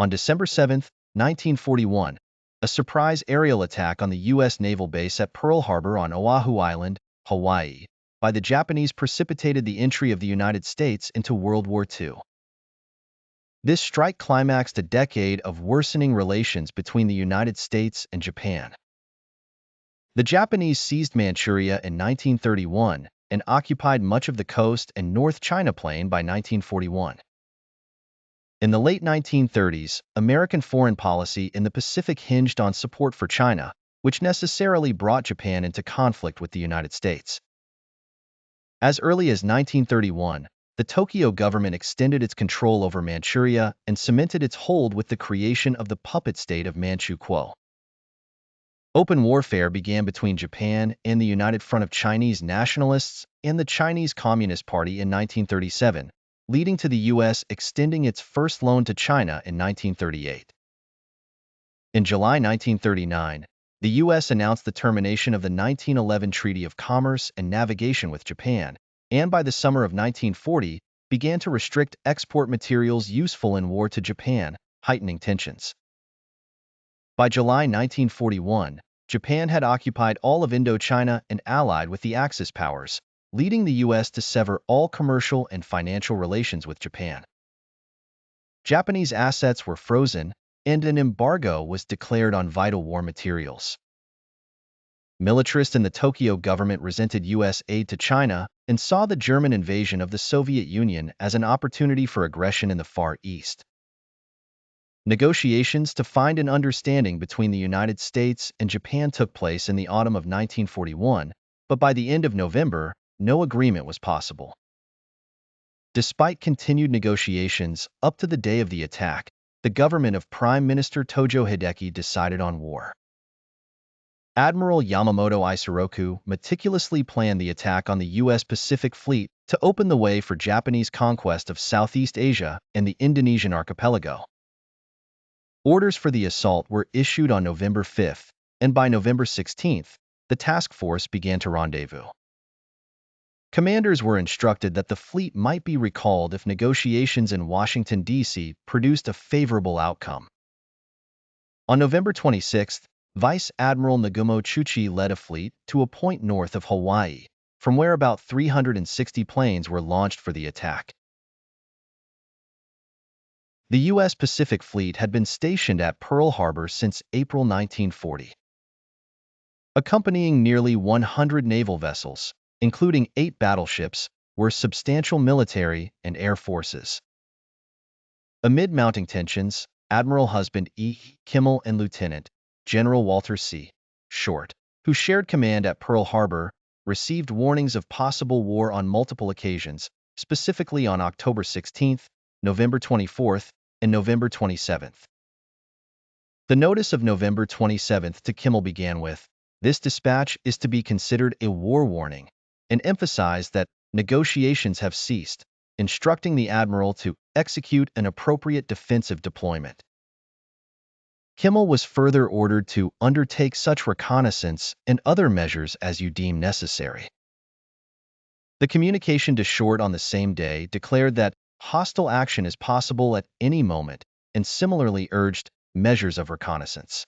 On December 7, 1941, a surprise aerial attack on the U.S. naval base at Pearl Harbor on Oahu Island, Hawaii, by the Japanese precipitated the entry of the United States into World War II. This strike climaxed a decade of worsening relations between the United States and Japan. The Japanese seized Manchuria in 1931 and occupied much of the coast and North China Plain by 1941. In the late 1930s, American foreign policy in the Pacific hinged on support for China, which necessarily brought Japan into conflict with the United States. As early as 1931, the Tokyo government extended its control over Manchuria and cemented its hold with the creation of the puppet state of Manchukuo. Open warfare began between Japan and the United Front of Chinese Nationalists and the Chinese Communist Party in 1937, leading to the U.S. extending its first loan to China in 1938. In July 1939, the U.S. announced the termination of the 1911 Treaty of Commerce and Navigation with Japan, and by the summer of 1940, began to restrict export materials useful in war to Japan, heightening tensions. By July 1941, Japan had occupied all of Indochina and allied with the Axis powers, leading the U.S. to sever all commercial and financial relations with Japan. Japanese assets were frozen, and an embargo was declared on vital war materials. Militarists in the Tokyo government resented U.S. aid to China and saw the German invasion of the Soviet Union as an opportunity for aggression in the Far East. Negotiations to find an understanding between the United States and Japan took place in the autumn of 1941, but by the end of November, no agreement was possible. Despite continued negotiations up to the day of the attack, the government of Prime Minister Tojo Hideki decided on war. Admiral Yamamoto Isoroku meticulously planned the attack on the U.S. Pacific Fleet to open the way for Japanese conquest of Southeast Asia and the Indonesian archipelago. Orders for the assault were issued on November 5, and by November 16, the task force began to rendezvous. Commanders were instructed that the fleet might be recalled if negotiations in Washington, D.C. produced a favorable outcome. On November 26, Vice Admiral Nagumo Chuchi led a fleet to a point north of Hawaii, from where about 360 planes were launched for the attack. The U.S. Pacific Fleet had been stationed at Pearl Harbor since April 1940. Accompanying nearly 100 naval vessels, including 8 battleships, were substantial military and air forces. Amid mounting tensions, Admiral Husband E. Kimmel and Lieutenant General Walter C. Short, who shared command at Pearl Harbor, received warnings of possible war on multiple occasions, specifically on October 16, November 24, and November 27. The notice of November 27 to Kimmel began with, "This dispatch is to be considered a war warning," and emphasized that negotiations have ceased, instructing the admiral to execute an appropriate defensive deployment. Kimmel was further ordered to undertake such reconnaissance and other measures as you deem necessary. The communication to Short on the same day declared that hostile action is possible at any moment and similarly urged measures of reconnaissance.